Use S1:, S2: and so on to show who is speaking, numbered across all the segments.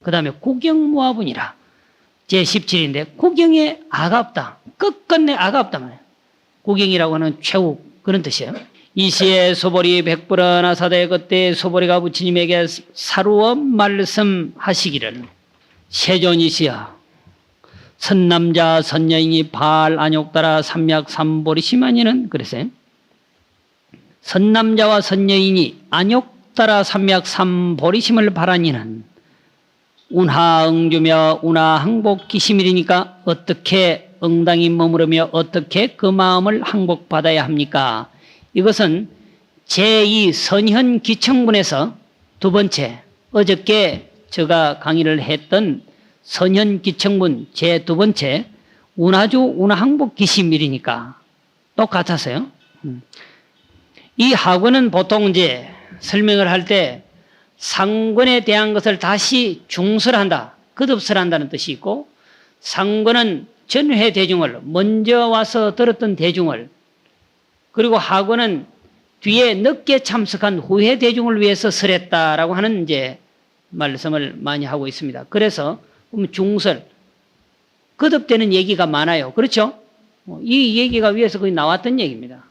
S1: 그 다음에 구경무화분이라. 제17인데 구경에 아가 없다. 끝끝내 아가 없단 말이에요. 구경이라고 하는 최후 그런 뜻이에요. 이시에 소보리 백불은 아사대 그때 소보리가 부처님에게 사루어 말씀하시기를 세존이시여 선남자 선여인이 발 안욕따라 삼약 삼보리시마니는 그랬어요. 선남자와 선여인이 안욕따라 삼약 삼보리심을 바라니는 운하응주며 운하항복기심이니까 어떻게 응당이 머무르며 어떻게 그 마음을 항복받아야 합니까? 이것은 제2 선현기청분에서 두 번째 어저께 제가 강의를 했던 선현기청분 제2 번째 운하주 운하항복기심일이니까 똑같아서요. 이 학원은 보통 이제 설명을 할 때 상권에 대한 것을 다시 중설한다, 거듭설한다는 뜻이 있고 상권은 전회 대중을 먼저 와서 들었던 대중을 그리고 학원은 뒤에 늦게 참석한 후회 대중을 위해서 설했다라고 하는 이제 말씀을 많이 하고 있습니다. 그래서 중설, 거듭되는 얘기가 많아요. 그렇죠? 이 얘기가 위에서 거의 나왔던 얘기입니다.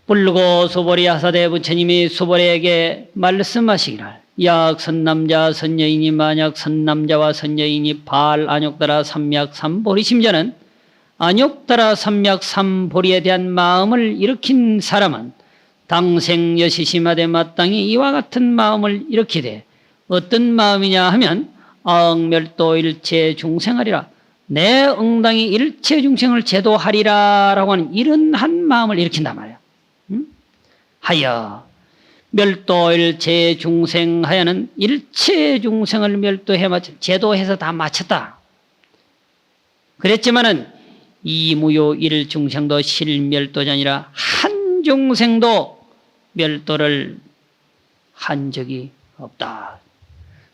S1: 불르고 소보리 하사대 부처님이 소보리에게 말씀하시기를 약 선남자 선여인이 만약 선남자와 선여인이 발 안욕따라 삼약 삼보리심자는 안욕따라 삼약 삼보리에 대한 마음을 일으킨 사람은 당생 여시심하되 마땅히 이와 같은 마음을 일으키되 어떤 마음이냐 하면 아응멸도 일체 중생하리라 내 응당이 일체 중생을 제도하리라 라고 하는 이런 한 마음을 일으킨단 말이에요. 하여 멸도일체 중생하여는 일체 중생을 멸도해 마쳐 제도해서 다 마쳤다. 그랬지만은 이무요 일중생도 실멸도가 아니라 한 중생도 멸도를 한 적이 없다.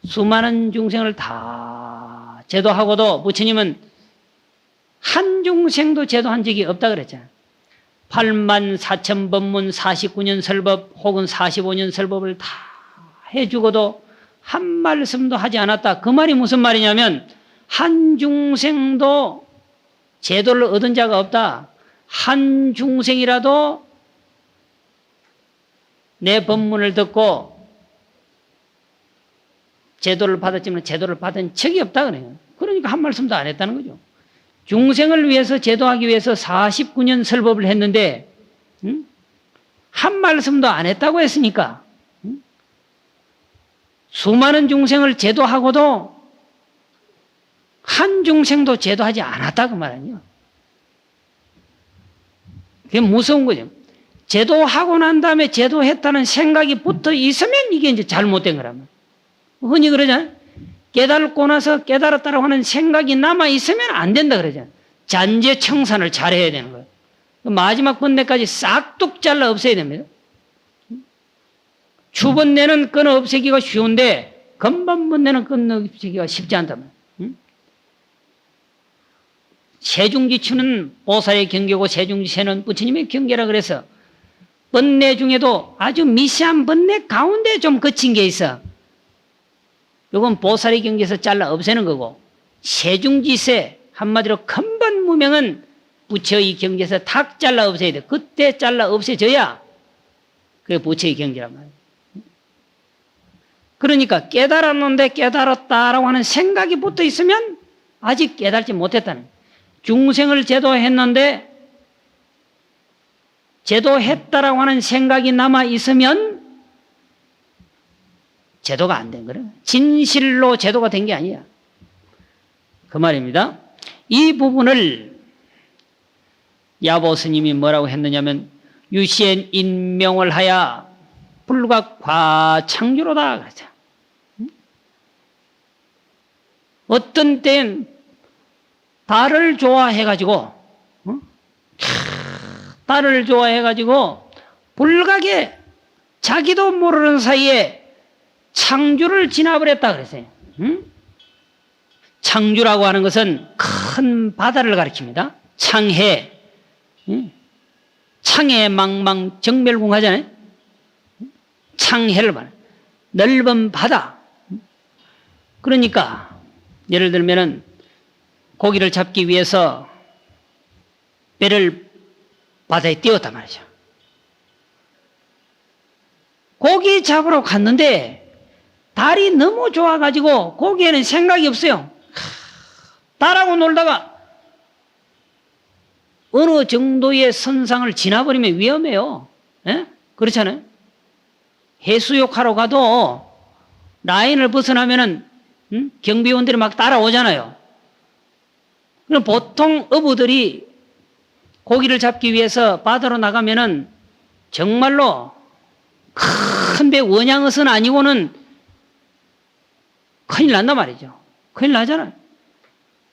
S1: 수많은 중생을 다 제도하고도 부처님은 한 중생도 제도한 적이 없다 그랬잖아요. 84,000법문 49년 설법 혹은 45년 설법을 다 해주고도 한 말씀도 하지 않았다. 그 말이 무슨 말이냐면 한 중생도 제도를 얻은 자가 없다. 한 중생이라도 내 법문을 듣고 제도를 받았지만 제도를 받은 적이 없다 그래요. 그러니까 한 말씀도 안 했다는 거죠. 중생을 위해서 제도하기 위해서 49년 설법을 했는데 한 말씀도 안 했다고 했으니까 수많은 중생을 제도하고도 한 중생도 제도하지 않았다 그 말 아니에요. 그게 무서운 거죠. 제도하고 난 다음에 제도했다는 생각이 붙어 있으면 이게 이제 잘못된 거라면 흔히 그러잖아요. 깨달고 나서 깨달았다고 하는 생각이 남아있으면 안 된다 그러잖아요. 잔재청산을 잘해야 되는 거예요. 마지막 번뇌까지 싹둑 잘라 없애야 됩니다. 추번뇌는 끊어 없애기가 쉬운데 건반번뇌는 끊어 없애기가 쉽지 않다면 세중지추는 보살의 경계고 세중지세는 부처님의 경계라 그래서 번뇌 중에도 아주 미세한 번뇌 가운데 좀 거친 게 있어. 이건 보살의 경계에서 잘라 없애는 거고 세중지세 한마디로根本무명은 부처의 경계에서 탁 잘라 없애야 돼. 그때 잘라 없애져야 그게 부처의 경계란 말이에요. 그러니까 깨달았는데 깨달았다라고 하는 생각이 붙어 있으면 아직 깨달지 못했다는 거예요. 중생을 제도했는데 제도했다라고 하는 생각이 남아 있으면 제도가 안 된 거예요. 진실로 제도가 된 게 아니야. 그 말입니다. 이 부분을 야보 스님이 뭐라고 했느냐면 유시엔 인명을 하여 불각 과창주로다 그러죠. 어떤 때는 달을 좋아해가지고 달을 좋아해가지고 불각에 자기도 모르는 사이에 창주를 진압을 했다 그랬어요. 창주라고 하는 것은 큰 바다를 가리킵니다. 창해, 창해 망망 정멸궁 하잖아요. 창해를 말해요. 넓은 바다. 그러니까 예를 들면은 고기를 잡기 위해서 배를 바다에 띄웠단 말이죠. 고기 잡으러 갔는데 달이 너무 좋아가지고 고기에는 생각이 없어요. 달하고 놀다가 어느 정도의 선상을 지나버리면 위험해요. 예? 그렇잖아요. 해수욕하러 가도 라인을 벗어나면은 경비원들이 막 따라오잖아요. 그럼 보통 어부들이 고기를 잡기 위해서 바다로 나가면은 정말로 큰 배 원양어선 아니고는 큰일 난단 말이죠. 큰일 나잖아요.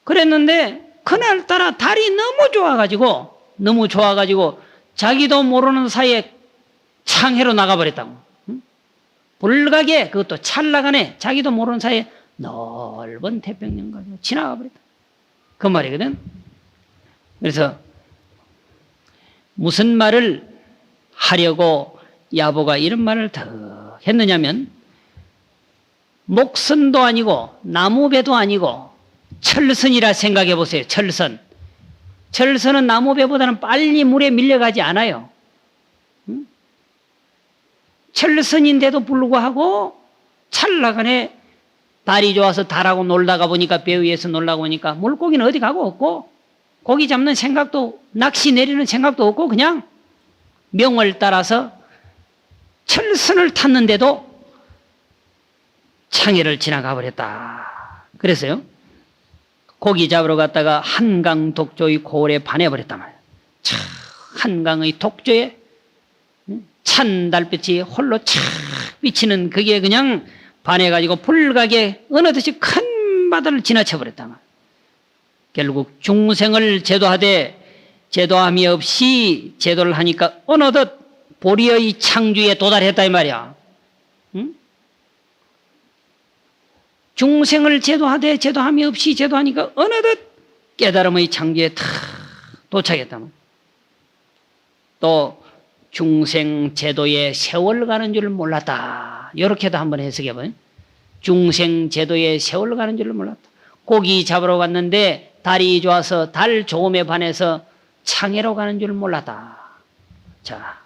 S1: 그랬는데 그날따라 달이 너무 좋아가지고 자기도 모르는 사이에 창해로 나가버렸다고. 불가게 그것도 찰나간에 자기도 모르는 사이에 넓은 태평양 가지고 지나가버렸다. 그 말이거든. 그래서 무슨 말을 하려고 야보가 이런 말을 더 했느냐면 목선도 아니고 나무배도 아니고 철선이라 생각해 보세요. 철선. 철선은 나무배보다는 빨리 물에 밀려가지 않아요. 철선인데도 불구하고 찰나간에 달이 좋아서 달하고 놀다가 보니까 배 위에서 놀다가 보니까 물고기는 어디 가고 없고 고기 잡는 생각도 낚시 내리는 생각도 없고 그냥 명을 따라서 철선을 탔는데도 창해를 지나가 버렸다. 그래서요. 고기 잡으러 갔다가 한강 독조의 고을에 반해버렸단 말이에요. 한강의 독조에 찬 달빛이 홀로 착 비치는 그게 그냥 반해가지고 불가게 어느덧이 큰 바다를 지나쳐버렸단 말이에요. 결국 중생을 제도하되 제도함이 없이 제도를 하니까 어느덧 보리의 창주에 도달했다 이 말이야. 응? 중생을 제도하되 제도함이 없이 제도하니까 어느덧 깨달음의 창조에 탁 도착했다. 또 중생 제도에 세월 가는 줄 몰랐다. 이렇게도 한번 해석해 봐요. 중생 제도에 세월 가는 줄 몰랐다. 고기 잡으러 갔는데 달이 좋아서 달 좋음에 반해서 창해로 가는 줄 몰랐다. 자,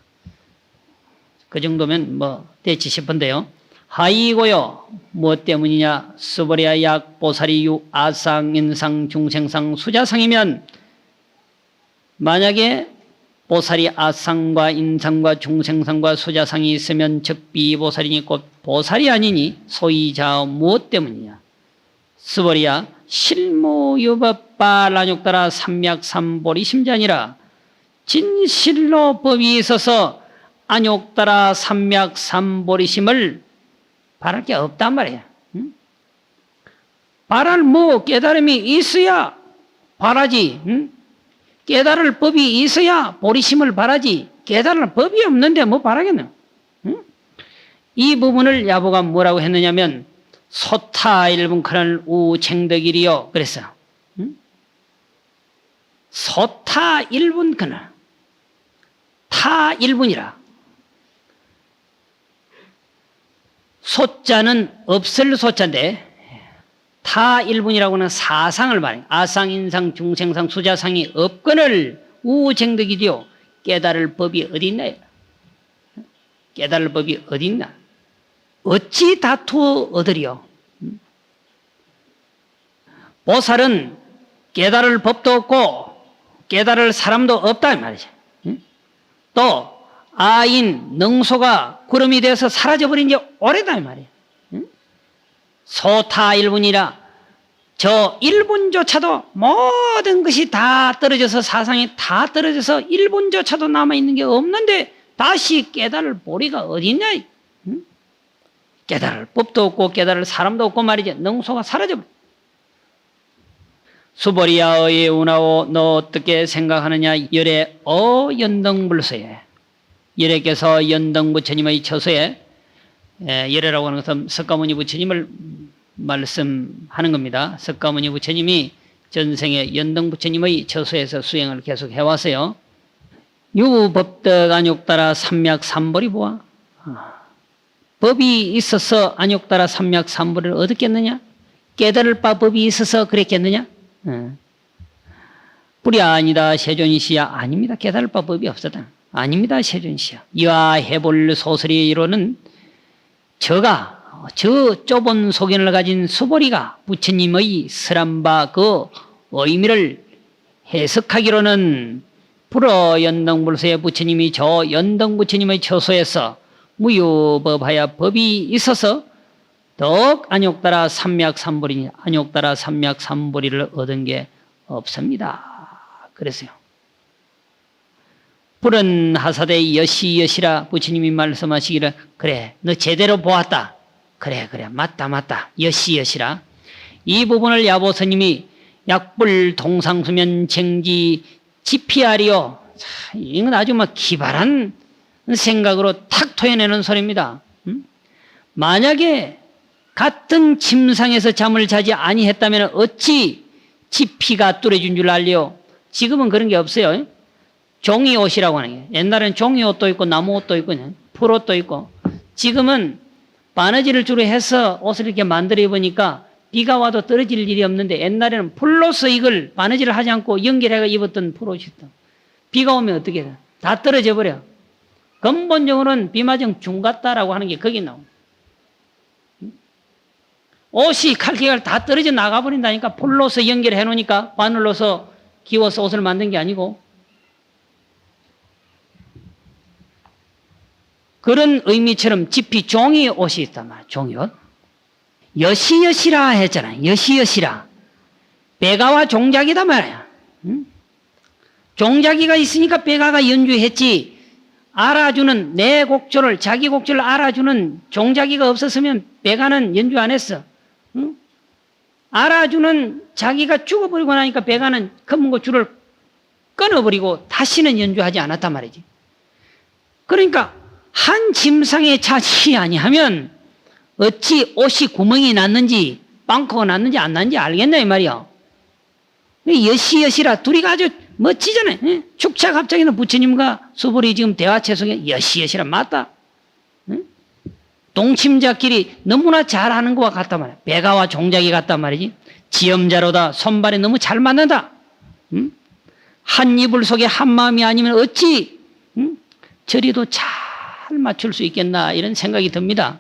S1: 그 정도면 뭐 됐지 싶은데요. 하이고요. 무엇 때문이냐? 스보리아 약 보살이 유 아상 인상 중생상 수자상이면 만약에 보살이 아상과 인상과 중생상과 수자상이 있으면 즉 비보살이니 곧 보살이 아니니 소이자 무엇 때문이냐? 스보리아 실무유법바 라육따라 삼맥삼보리 심자니라. 진실로 법이 있어서 안욕따라 삼맥삼보리심을 바랄 게 없단 말이야. 응? 바랄 뭐 깨달음이 있어야 바라지. 응? 깨달을 법이 있어야 보리심을 바라지. 깨달을 법이 없는데 뭐 바라겠노? 응? 이 부분을 야보가 뭐라고 했느냐면 소타 일분 그날 우쟁덕일이요 그랬어요. 응? 소타 일분 그날 타 일분이라. 소자는 없을 소자인데 타 일분이라고는 사상을 말해요. 아상, 인상, 중생상, 수자상이 없거늘 우쟁덕이디요. 깨달을 법이 어디 있나요? 깨달을 법이 어디 있나? 어찌 다투어 얻으리요? 보살은 깨달을 법도 없고 깨달을 사람도 없다 이 말이죠. 또 아인, 능소가 구름이 되어서 사라져버린 게 오래다 이 말이에요. 소타 일분이라 저 일분조차도 모든 것이 다 떨어져서 사상이 다 떨어져서 일분조차도 남아있는 게 없는데 다시 깨달을 보리가 어디 있냐? 깨달을 법도 없고 깨달을 사람도 없고 말이죠. 능소가 사라져버려. 수보리야의 운하오 너 어떻게 생각하느냐? 열의 연등불서에 열애께서 연등부처님의 처소에 열애라고 하는 것은 석가모니 부처님을 말씀하는 겁니다. 석가모니 부처님이 전생에 연등부처님의 처소에서 수행을 계속 해왔어요. 유법덕 안욕따라 삼맥삼보리 보아. 법이 있어서 안욕따라 삼맥삼보리를 얻었겠느냐? 깨달을 바 법이 있어서 그랬겠느냐? 불이 아니다 세존시야. 아닙니다. 깨달을 바 법이 없었다. 아닙니다. 세존시야. 이와 해볼 소설이로는 저가 저 좁은 소견을 가진 수보리가 부처님의 설한 바 그 의미를 해석하기로는 불어 연등불소의 부처님이 저 연등부처님의 처소에서 무유법하여 법이 있어서 더욱 안욕따라 삼맥삼보리니 안욕따라 삼맥삼보리를 얻은 게 없습니다. 그래서요. 불은 하사대 여시여시라 부처님이 말씀하시기를 그래 너 제대로 보았다. 그래 맞다 여시여시라. 이 부분을 야보스님이 약불 동상수면 쟁지 지피하리요. 이건 아주 막 기발한 생각으로 탁 토해내는 소리입니다. 만약에 같은 침상에서 잠을 자지 아니했다면 어찌 지피가 뚫어준 줄 알리요. 지금은 그런 게 없어요. 종이 옷이라고 하는 게. 옛날에는 종이 옷도 있고 나무 옷도 있고 풀 옷도 있고 지금은 바느질을 주로 해서 옷을 이렇게 만들어 입으니까 비가 와도 떨어질 일이 없는데 옛날에는 풀로서 이걸 바느질을 하지 않고 연결해서 입었던 풀옷이 있다. 비가 오면 어떻게 돼? 다 떨어져 버려. 근본적으로는 비마정 중같다라고 하는 게 거기 나옵니다. 옷이 칼칼 다 떨어져 나가버린다니까. 풀로서 연결해 놓으니까 바늘로서 기워서 옷을 만든 게 아니고 그런 의미처럼 지피 종이 옷이 있단 말이야. 종이 옷. 여시여시라 했잖아요. 여시여시라. 배가와 종자기다 말이야. 종자기가 있으니까 배가가 연주했지. 알아주는 내 곡조를 자기 곡조를 알아주는 종자기가 없었으면 배가는 연주 안 했어. 알아주는 자기가 죽어버리고 나니까 배가는 검은 거 줄을 끊어버리고 다시는 연주하지 않았단 말이지. 그러니까 한 짐상에 차지 아니하면 어찌 옷이 구멍이 났는지 빵코가 났는지 안 났는지 알겠나 이 말이야. 여시여시라 둘이 아주 멋지잖아요. 축차 갑자기는 부처님과 수보리 지금 대화체 속에 여시여시라 맞다. 동침자끼리 너무나 잘하는 것과 같단 말이야. 배가와 종자기 같단 말이지. 지엄자로다. 손발에 너무 잘 맞는다. 한 이불 속에 한 마음이 아니면 어찌 저리도 잘 맞출 수 있겠나 이런 생각이 듭니다.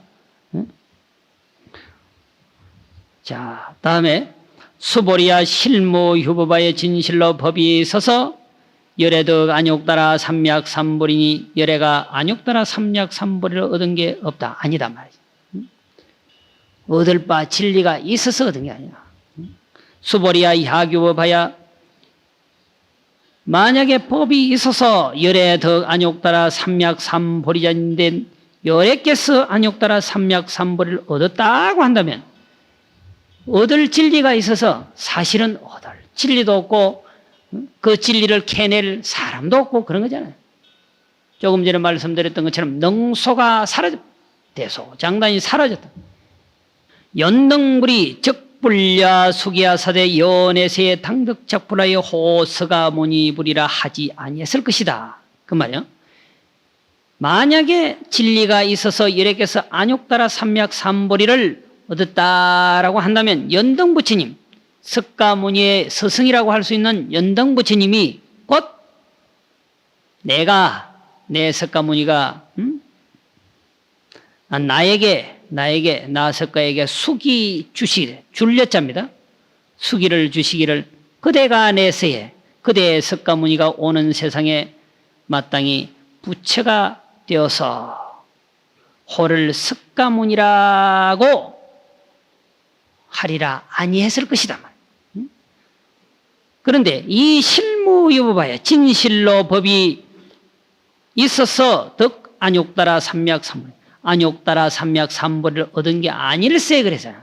S1: 자, 다음에 수보리야 실무휴보바의 진실로 법이 있어서 열애덕 안욕따라 삼맥삼보리니 열애가 안욕따라 삼맥삼보리를 얻은 게 없다. 아니다 말이지. 얻을 바 진리가 있어서 얻은 게 아니야. 수보리야 야규법하야 만약에 법이 있어서 열애덕 안욕따라 삼맥삼보리자인데 열애께서 안욕따라 삼맥삼보리를 얻었다고 한다면 얻을 진리가 있어서 사실은 얻을 진리도 없고 그 진리를 캐낼 사람도 없고 그런 거잖아요. 조금 전에 말씀드렸던 것처럼 능소가 사라졌다. 대소장단이 사라졌다. 연등불이 적불야 수기야 사대 연애세의 당덕작불하여 호서가 모니불이라 하지 아니했을 것이다. 그 말이요. 만약에 진리가 있어서 열애께서 안욕따라 삼맥삼보리를 얻었다라고 한다면 연등부처님 석가모니의 스승이라고 할 수 있는 연등부처님이 곧 내가 내 석가모니가 나 석가에게 수기 주시기를 줄여자입니다. 수기를 주시기를 그대가 내세에 그대의 석가모니가 오는 세상에 마땅히 부처가 되어서 호를 석가모니라고 하리라 아니했을 것이다. 그런데 이 실무유보바에 진실로 법이 있어서 덕 안욕따라 삼맥삼보리 안욕따라 삼맥삼보리를 얻은 게 아닐세 그래서요.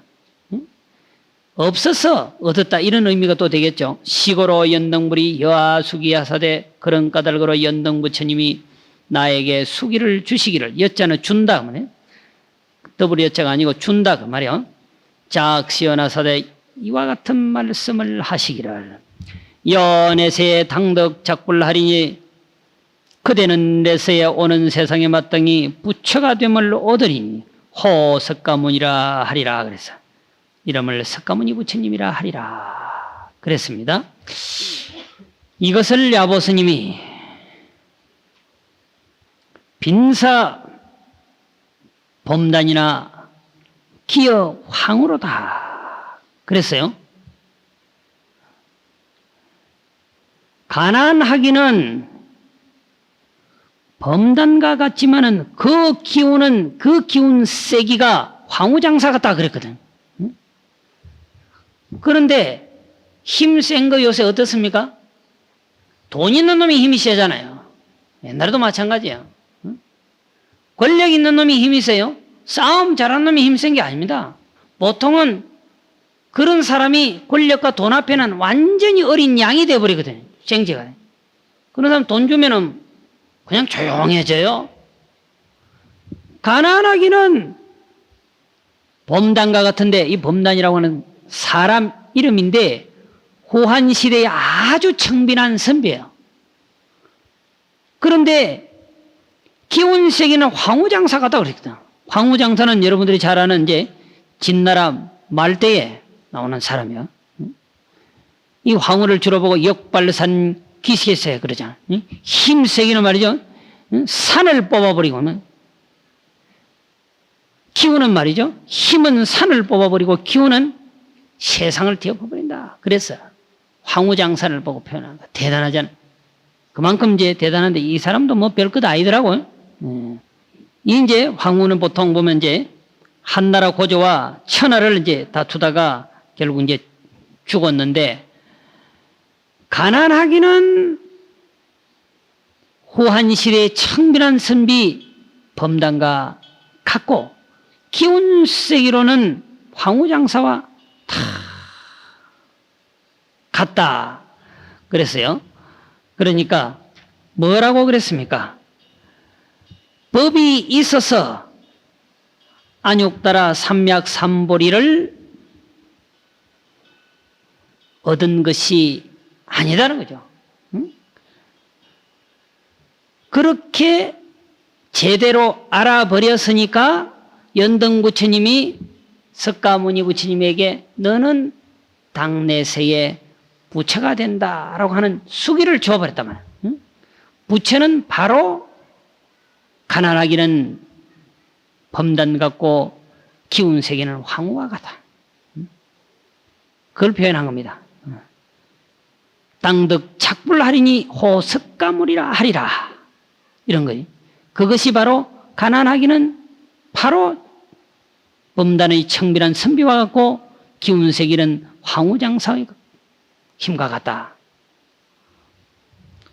S1: 없어서 얻었다 이런 의미가 또 되겠죠. 시고로 연등불이 여하수기야사대 그런 까닭으로 연등부처님이 나에게 수기를 주시기를 여자는 준다 그 말이에요. 더블 여자가 아니고 준다 그 말이에요. 작시연하사대 이와 같은 말씀을 하시기를 연애세의 당덕 작불하리니 그대는 내세에 오는 세상에 마땅히 부처가 됨을 얻으리니 호석가문이라 하리라 그래서 이름을 석가모니 부처님이라 하리라 그랬습니다. 이것을 야보스님이 빈사 범단이나 기어 황후로다 그랬어요. 가난하기는 범단과 같지만은 그 기운 세기가 황후장사 같다 그랬거든. 그런데 힘센 거 요새 어떻습니까? 돈 있는 놈이 힘이 세잖아요. 옛날에도 마찬가지예요. 권력 있는 놈이 힘이 세요. 싸움 잘하는 놈이 힘센 게 아닙니다. 보통은 그런 사람이 권력과 돈 앞에는 완전히 어린 양이 돼버리거든요. 생쥐가. 그런 사람 돈 주면은 그냥 조용해져요. 가난하기는 범단과 같은데, 이 범단이라고 하는 사람 이름인데 호한 시대에 아주 청빈한 선비예요. 그런데 기운세기는 황후장사 같다고 그랬거든. 황후장사는 여러분들이 잘 아는 이제 진나라 말대에 나오는 사람이야. 이 황후를 주로 보고 역발산 기세세 그러잖아. 힘세기는 말이죠. 산을 뽑아버리고, 기운은 말이죠. 힘은 산을 뽑아버리고 기운은 세상을 뒤엎어버린다. 그래서 황후장사를 보고 표현한 거야. 대단하잖아. 그만큼 이제 대단한데 이 사람도 뭐 별것 아니더라고요. 이제 황후는 보통 보면 이제 한나라 고조와 천하를 이제 다투다가 결국 이제 죽었는데, 가난하기는 호한 시대의 청빈한 선비 범단과 같고, 기운세기로는 황후장사와 다 같다 그랬어요. 그러니까 뭐라고 그랬습니까? 법이 있어서 안욕따라 삼맥삼보리를 얻은 것이 아니다는 거죠. 그렇게 제대로 알아버렸으니까 연등부처님이 석가모니 부처님에게 너는 당내세에 부처가 된다라고 하는 수기를 주어버렸단 말이에요. 부처는 바로 가난하기는 범단 같고 기운세기는 황후와 같다. 그걸 표현한 겁니다. 땅득 착불하리니 호 석가모니라 하리라. 이런 거지. 그것이 바로 가난하기는 바로 범단의 청빈한 선비와 같고 기운세기는 황후장사의 힘과 같다.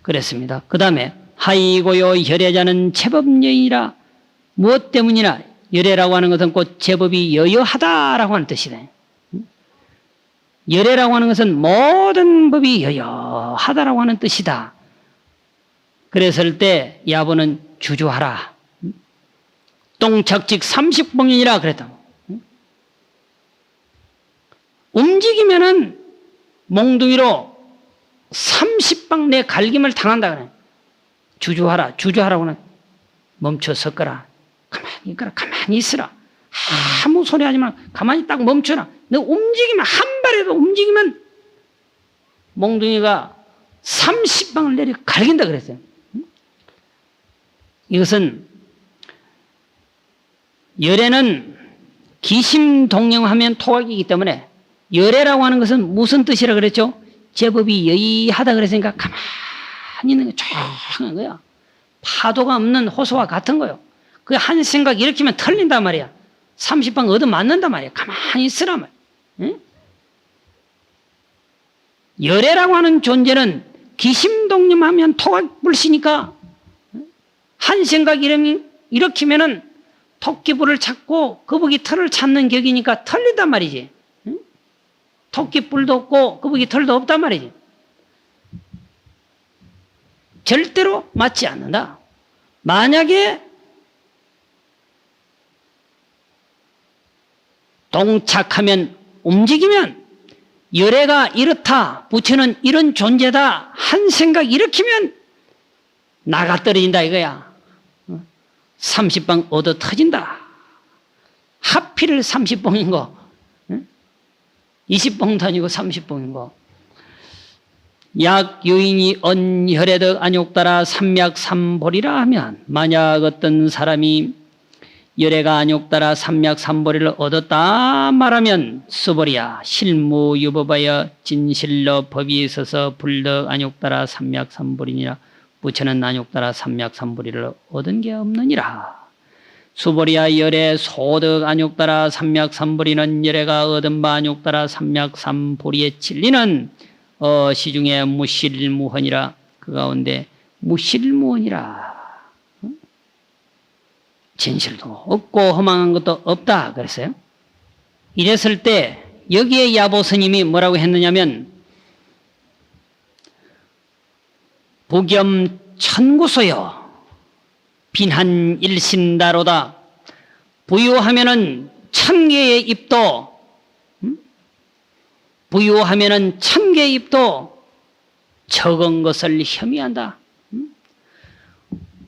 S1: 그랬습니다. 그 다음에 하이고요 혈애자는 제법여이라. 무엇 때문이나 열애라고 하는 것은 곧 제법이 여여하다라고 하는 뜻이다. 열애라고 하는 것은 모든 법이 여여하다라고 하는 뜻이다. 그랬을 때 야보는 주주하라. 똥착직 30봉년이라 그랬다. 움직이면은 몽둥이로 30방 내 갈김을 당한다 그래. 주주하라. 주주하라고는 멈춰 섰거라. 가만히 있거라. 가만히 있으라. 아무 소리 하지 마. 가만히 딱 멈춰라. 너 움직이면, 한 발에도 움직이면 몽둥이가 30방을 내려 갈긴다 그랬어요. 이것은 열애는 기심동령하면 토각이기 때문에, 열애라고 하는 것은 무슨 뜻이라 그랬죠? 제법이 여의하다 그랬으니까 가만히 있는 거, 조용한 거야. 파도가 없는 호수와 같은 거요. 그 한 생각 일으키면 털린단 말이야. 30방 얻어맞는단 말이야. 가만히 있으란 말이야. 응? 열애라고 하는 존재는 기심동념하면 토각불씨니까 한 생각 일으키면은 토끼불을 찾고 거북이 털을 찾는 격이니까 털린단 말이지. 응? 토끼불도 없고 거북이 털도 없단 말이지. 절대로 맞지 않는다. 만약에 동착하면, 움직이면, 열애가 이렇다, 부처는 이런 존재다, 한 생각 일으키면 나가 떨어진다 이거야. 30방 얻어 터진다. 하필 30봉인 거. 20봉도 아니고 30봉인 거. 약 유인이 언혈에득 안욕따라 삼맥삼보리라 하면 만약 어떤 사람이 열애가 안욕따라 삼맥삼보리를 얻었다 말하면 수보리야 실무유법하여 진실로 법이 있어서 불덕 안욕따라 삼맥삼보리니라 부처는 안욕따라 삼맥삼보리를 얻은 게 없느니라. 수보리야 열애 소득 안욕따라 삼맥삼보리는 열애가 얻은 바 안욕따라 삼맥삼보리의 진리는 시중에 무실무헌이라 그 가운데 무실무헌이라 진실도 없고 허망한 것도 없다 그랬어요. 이랬을 때 여기에 야보 스님이 뭐라고 했느냐면 부겸 천구소여 빈한 일신다로다. 부유하면은 1000개의 입도 부유하면은 1000개의 입도 적은 것을 혐의한다.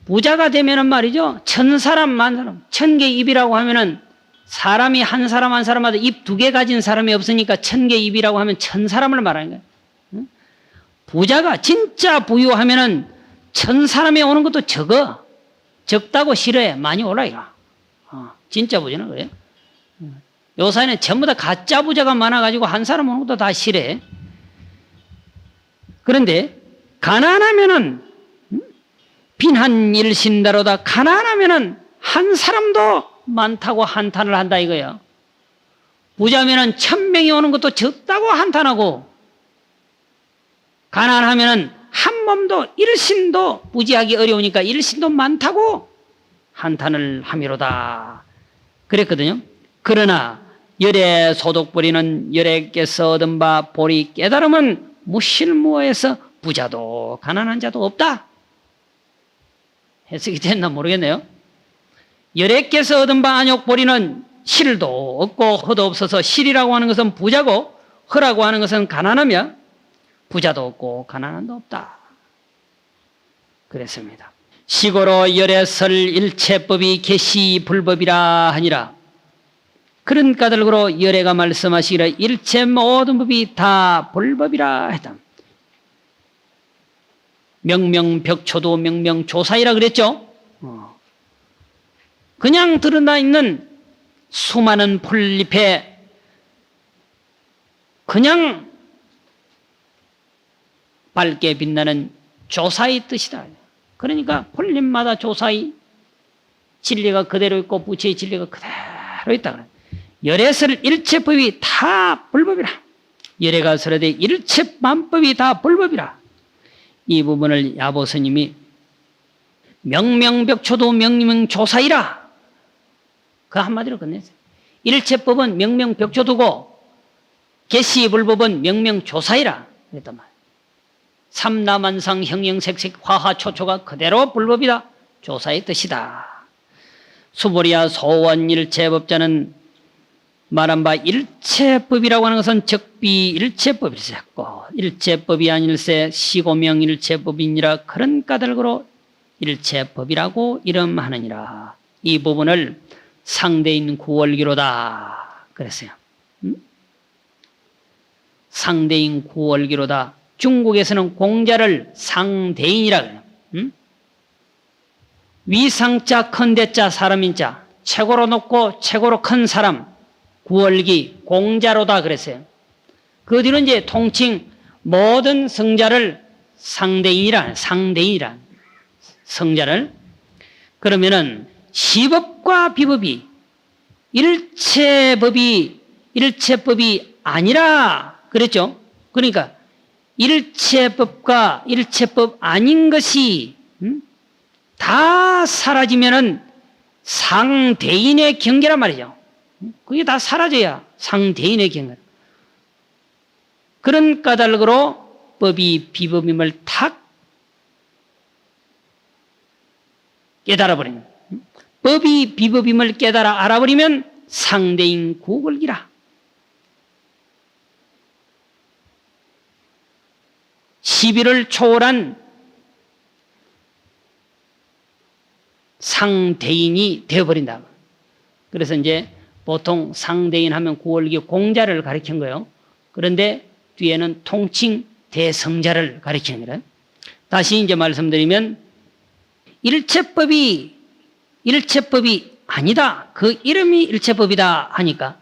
S1: 부자가 되면은 말이죠. 1000사람, 10,000사람, 1000개 입이라고 하면은 사람이 한 사람 한 사람마다 입 2개 가진 사람이 없으니까 1000개 입이라고 하면 1000사람을 말하는 거예요. 부자가 진짜 부유하면은 1000사람이 오는 것도 적다고 싫어해. 많이 오라 이라. 진짜 부자는 그래요. 요사이는 전부 다 가짜 부자가 많아가지고 한 사람 오는 것도 다 싫어해. 그런데 가난하면은 빈한 일신다로다. 가난하면은 한 사람도 많다고 한탄을 한다 이거예요. 부자면은 1000명이 오는 것도 적다고 한탄하고 가난하면은 한 몸도 일신도 부지하기 어려우니까 일신도 많다고 한탄을 함이로다. 그랬거든요. 그러나 열애 소독보리는 열애께서 얻은 바 보리 깨달음은 무실무어에서 부자도 가난한 자도 없다. 해석이 됐나 모르겠네요. 열애께서 얻은 바 안욕보리는 실도 없고 허도 없어서 실이라고 하는 것은 부자고 허라고 하는 것은 가난하며 부자도 없고 가난한도 없다. 그랬습니다. 시고로 열애설 일체법이 개시 불법이라 하니라. 그런 까닭으로 열애가 말씀하시기를 일체 모든 법이 다 불법이라 했다. 명명벽초도 명명조사이라 그랬죠. 그냥 드러나 있는 수많은 폴잎에 그냥 밝게 빛나는 조사의 뜻이다. 그러니까 폴잎마다 조사의 진리가 그대로 있고 부처의 진리가 그대로 있다. 열애설 일체법이 다 불법이라. 열애가 설하되 일체만법이 다 불법이라. 이 부분을 야보 스님이 명명벽초도 명명조사이라 그 한마디로 끝냈어요. 일체법은 명명벽초도고 개시불법은 명명조사이라 그랬단 말이에요. 삼라만상 형형색색 화하초초가 그대로 불법이다. 조사의 뜻이다. 수보리야 소원 일체법자는 말한 바 일체법이라고 하는 것은 적비 일체법이었고 일체법이 아닐세 시고명 일체법이니라 그런 까닭으로 일체법이라고 이름하느니라. 이 부분을 상대인 구월기로다 그랬어요. 상대인 구월기로다. 중국에서는 공자를 상대인이라 그래요. 위상자 큰대자 사람인자 최고로 높고 최고로 큰 사람 구월기 공자로다 그랬어요. 그 뒤로 이제 통칭 모든 성자를 상대인이라 성자를 그러면은 시법과 비법이 일체법이 아니라 그랬죠. 그러니까 일체법과 일체법 아닌 것이 다 사라지면은 상대인의 경계란 말이죠. 그게 다 사라져야 상대인의 경계. 그런 까닭으로 법이 비법임을 탁 깨달아버리는. 법이 비법임을 깨달아 알아버리면 상대인 구걸기라. 시비를 초월한 상대인이 되어버린다. 그래서 이제 보통 상대인 하면 구월기 공자를 가리킨 거예요. 그런데 뒤에는 통칭 대성자를 가리키는 거예요. 다시 이제 말씀드리면 일체법이 아니다. 그 이름이 일체법이다 하니까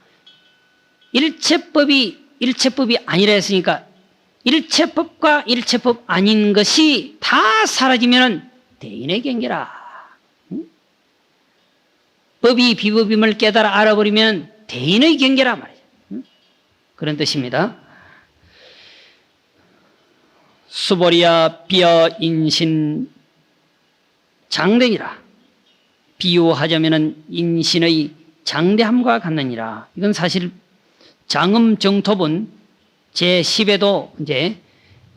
S1: 일체법이 아니라 했으니까 일체법과 일체법 아닌 것이 다 사라지면 대인의 경계라. 법이 비법임을 깨달아 알아버리면 대인의 경계라 말이죠. 그런 뜻입니다. 수보리야 비어 인신 장대니라. 비유하자면 인신의 장대함과 같느니라. 이건 사실 장음정토본 제10에도 이제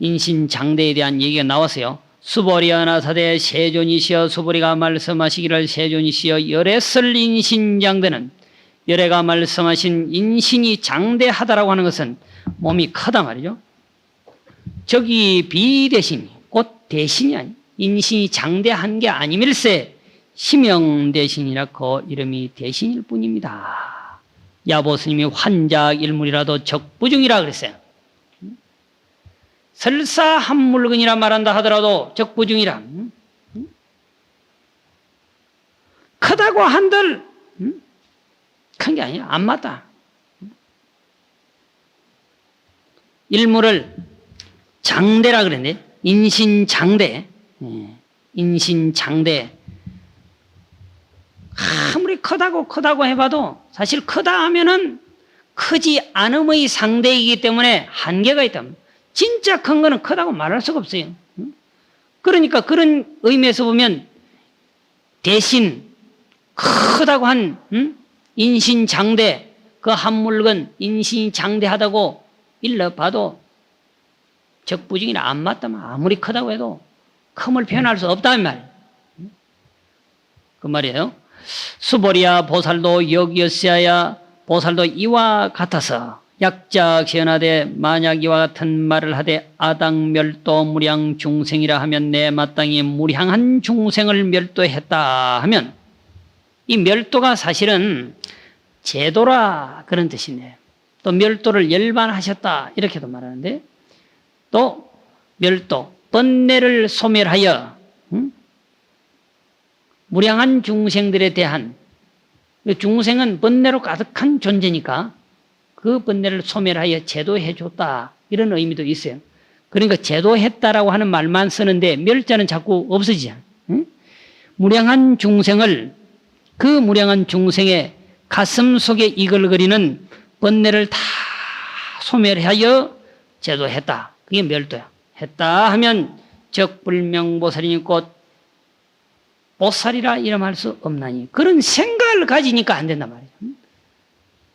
S1: 인신장대에 대한 얘기가 나왔어요. 수보리야 나사대 세존이시여 수보리가 말씀하시기를 세존이시여 열애설 인신장대는 열애가 말씀하신 인신이 장대하다라고 하는 것은 몸이 크다 말이죠. 저기 비대신이 곧 대신이 아니 인신이 장대한 게 아니밀세 심형대신이라 그 이름이 대신일 뿐입니다. 야보스님이 환자일물이라도 적부중이라 그랬어요. 설사 한 물건이라 말한다 하더라도 적부중이라. 크다고 한들 큰 게 아니야. 안 맞다. 일물을 장대라 그랬네. 인신장대. 인신장대. 아무리 크다고 해봐도 사실 크다 하면은 크지 않음의 상대이기 때문에 한계가 있다. 진짜 큰 거는 크다고 말할 수가 없어요. 그러니까 그런 의미에서 보면 대신 크다고 한 인신장대 그 한 물건 인신이 장대하다고 일러봐도 적부중이나 안 맞다면 아무리 크다고 해도 큼을 표현할 수 없다는 말. 그 말이에요. 수보리야 보살도 여기였어야 보살도 이와 같아서 약작시연하되 만약 이와 같은 말을 하되 아당멸도 무량 중생이라 하면 내 마땅히 무량한 중생을 멸도했다 하면 이 멸도가 사실은 제도라 그런 뜻이네. 또 멸도를 열반하셨다 이렇게도 말하는데 또 멸도 번뇌를 소멸하여 무량한 중생들에 대한 중생은 번뇌로 가득한 존재니까 그 번뇌를 소멸하여 제도해 줬다 이런 의미도 있어요. 그러니까 제도했다라고 하는 말만 쓰는데 멸자는 자꾸 없어지잖아요. 무량한 중생을 그 무량한 중생의 가슴 속에 이글거리는 번뇌를 다 소멸하여 제도했다. 그게 멸도야. 했다 하면 적불명보살이니 곧 보살이라 이름할 수 없나니 그런 생각을 가지니까 안 된단 말이죠.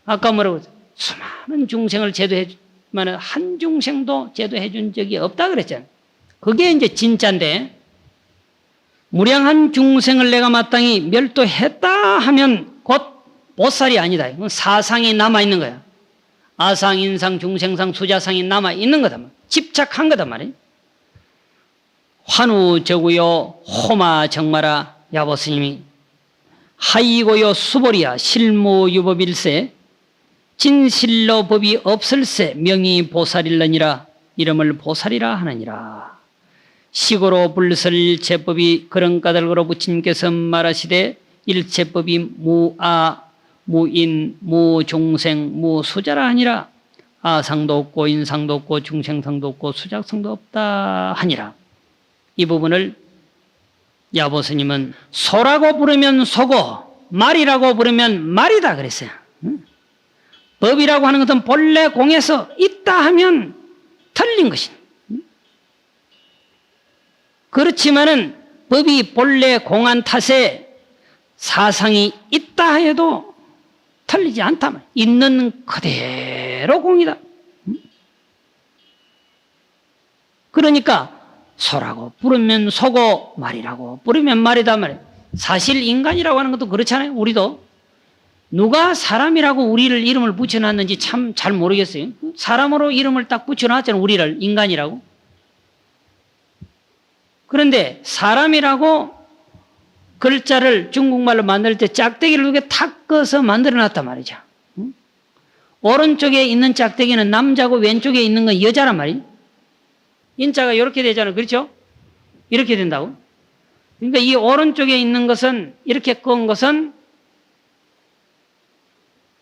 S1: 아까 뭐라고 수많은 중생을 제도해주면 한 중생도 제도해 준 적이 없다 그랬잖아요. 그게 이제 진짜인데 무량한 중생을 내가 마땅히 멸도했다 하면 곧 보살이 아니다. 이건 사상이 남아있는 거야. 아상, 인상, 중생상, 수자상이 남아있는 거다. 집착한 거다 말이에요. 환우 저구요 호마 정마라 야보스님이 하이고요 수보리야 실무유법일세 진실로 법이 없을세 명이 보살일러니라 이름을 보살이라 하느니라. 시고로 불설 일체법이 그런 까닭으로 부처님께서 말하시되 일체법이 무아 무인 무중생 무수자라 하니라. 아상도 없고 인상도 없고 중생상도 없고 수작성도 없다 하니라. 이 부분을 야보스님은 소라고 부르면 소고 말이라고 부르면 말이다 그랬어요. 법이라고 하는 것은 본래 공에서 있다 하면 틀린 것이다. 그렇지만은 법이 본래 공한 탓에 사상이 있다 해도 틀리지 않다. 있는 그대로 공이다. 그러니까 소라고 부르면 소고 말이라고 부르면 말이다 말이에요. 사실 인간이라고 하는 것도 그렇잖아요. 우리도 누가 사람이라고 우리를 이름을 붙여놨는지 참 잘 모르겠어요. 사람으로 이름을 딱 붙여놨잖아요. 우리를 인간이라고. 그런데 사람이라고 글자를 중국말로 만들 때 짝대기를 이렇게 탁 꺼서 만들어놨단 말이죠. 오른쪽에 있는 짝대기는 남자고 왼쪽에 있는 건 여자란 말이에요. 인자가 이렇게 되잖아요. 그렇죠? 이렇게 된다고. 그러니까 이 오른쪽에 있는 것은, 이렇게 건 것은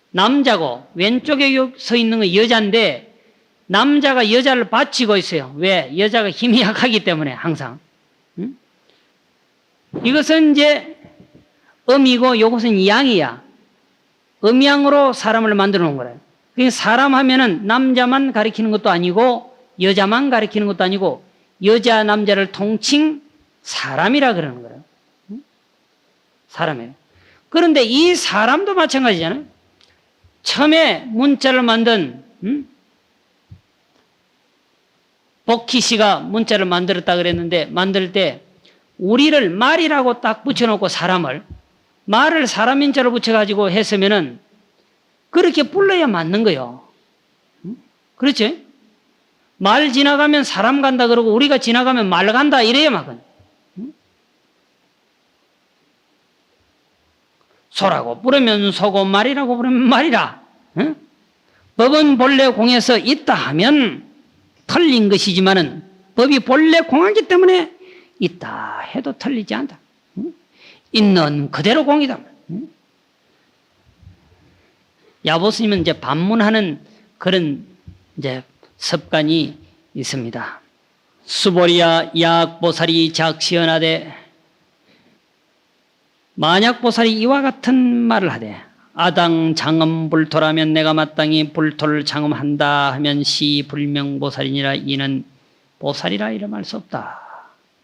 S1: 남자고 왼쪽에 서 있는 건 여자인데 남자가 여자를 받치고 있어요. 왜? 여자가 힘이 약하기 때문에 항상. 이것은 이제 음이고 이것은 양이야. 음양으로 사람을 만들어 놓은 거예요. 그러니까 사람 하면은 남자만 가리키는 것도 아니고 여자만 가리키는 것도 아니고 여자 남자를 통칭 사람이라 그러는 거예요. 사람이에요. 그런데 이 사람도 마찬가지잖아요. 처음에 문자를 만든 복희 씨가 문자를 만들었다 그랬는데 만들 때 우리를 말이라고 딱 붙여놓고 사람을 말을 사람 인자로 붙여가지고 했으면은 그렇게 불러야 맞는 거예요. 그렇지? 말 지나가면 사람 간다 그러고 우리가 지나가면 말 간다 이래야 맞거든. 소라고 부르면 소고 말이라고 부르면 말이라. 법은 본래 공에서 있다 하면 틀린 것이지만은 법이 본래 공하기 때문에 있다 해도 틀리지 않다. 있는 그대로 공이다. 야보스님은 이제 반문하는 그런 이제 습관이 있습니다. 수보리야 야악보살이 작시연하되 만약 보살이 이와 같은 말을 하되 아당 장엄 불토라면 내가 마땅히 불토를 장엄한다 하면 시 불명보살이니라. 이는 보살이라 이름할 수 없다.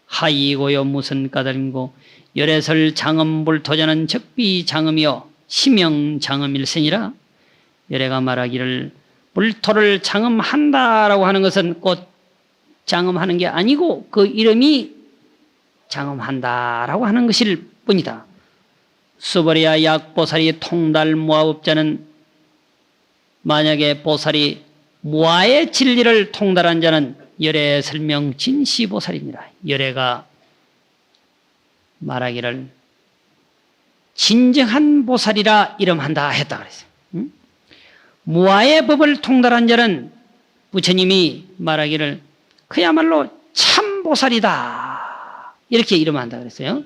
S1: 하이고요 무슨 까닭인고 열애설 장엄 불토자는 적비 장엄이요 심형 장엄일세니라. 열애가 말하기를 불토를 장엄한다라고 하는 것은 곧 장엄하는 게 아니고 그 이름이 장엄한다라고 하는 것일 뿐이다. 수보리야 약보살이 통달 무아법자는 만약에 보살이 무아의 진리를 통달한 자는 열애 설명 진시보살이니라. 열애가 말하기를 진정한 보살이라 이름한다 했다 그랬어요. 무아의 법을 통달한 자는 부처님이 말하기를 그야말로 참보살이다 이렇게 이름한다 그랬어요.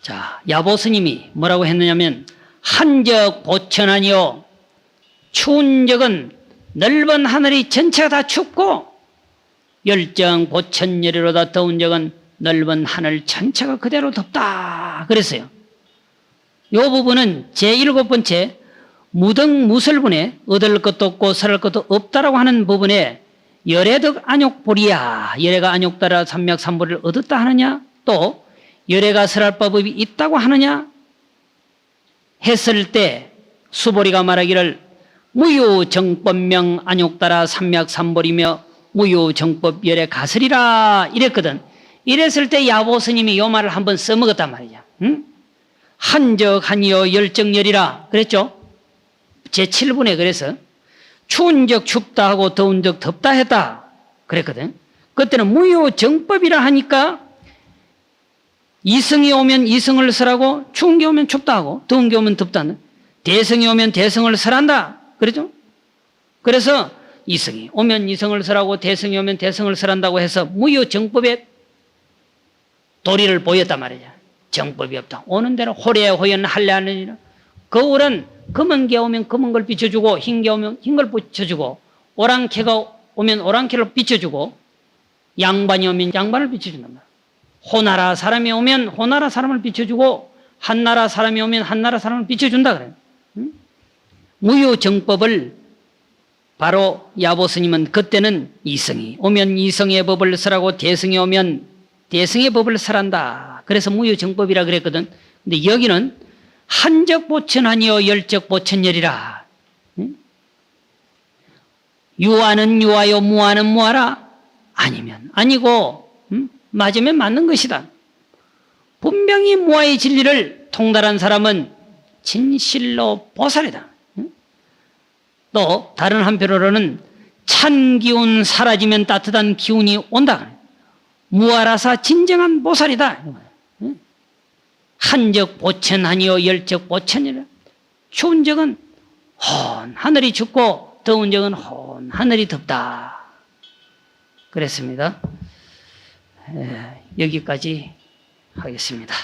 S1: 자, 야보스님이 뭐라고 했느냐면 한적 보천하니요 추운 적은 넓은 하늘이 전체가 다 춥고 열정 보천열이로다 더운 적은 넓은 하늘 전체가 그대로 덥다 그랬어요. 이 부분은 제7번째 무등무설분에 얻을 것도 없고 설할 것도 없다라고 하는 부분에 열애덕 안욕보리야 열애가 안욕따라 삼맥삼보리를 얻었다 하느냐 또 열애가 설할 법이 있다고 하느냐 했을 때 수보리가 말하기를 무유정법명 안욕따라 삼맥삼보리며 무유정법 열애 가설이라 이랬거든. 이랬을 때 야보스님이 이 말을 한번 써먹었단 말이야. 한적하니요 열정열이라 그랬죠. 제7분에 그래서 추운 적 춥다 하고 더운 적 덥다 했다 그랬거든. 그때는 무유정법이라 하니까 이승이 오면 이승을 설하고 추운 게 오면 춥다 하고 더운 게 오면 덥다 한다. 대승이 오면 대승을 설한다 그랬죠. 그래서 이승이 오면 이승을 설하고 대승이 오면 대승을 설한다고 해서 무유정법의 도리를 보였단 말이야. 정법이 없다. 오는 대로 호래호연 할례하느니라. 거울은 검은 게 오면 검은 걸 비춰주고 흰 게 오면 흰 걸 비춰주고 오랑캐가 오면 오랑캐를 비춰주고 양반이 오면 양반을 비춰준단 말이야. 호나라 사람이 오면 호나라 사람을 비춰주고 한나라 사람이 오면 한나라 사람을 비춰준다 그래요. 무유정법을 바로 야보스님은 그때는 이승이 오면 이승의 법을 설하고 대승이 오면 대승의 법을 설한다. 그래서 무유정법이라 그랬거든. 근데 여기는 한적보천하니요 열적보천열이라. 유아는 유아요 무아는 무아라. 아니면 아니고 맞으면 맞는 것이다. 분명히 무아의 진리를 통달한 사람은 진실로 보살이다. 또 다른 한편으로는 찬 기운 사라지면 따뜻한 기운이 온다. 무아라사 진정한 보살이다. 한적 보천하니요 열적 보천이라. 추운 적은 헌 하늘이 춥고 더운 적은 헌 하늘이 덥다. 그랬습니다. 여기까지 하겠습니다.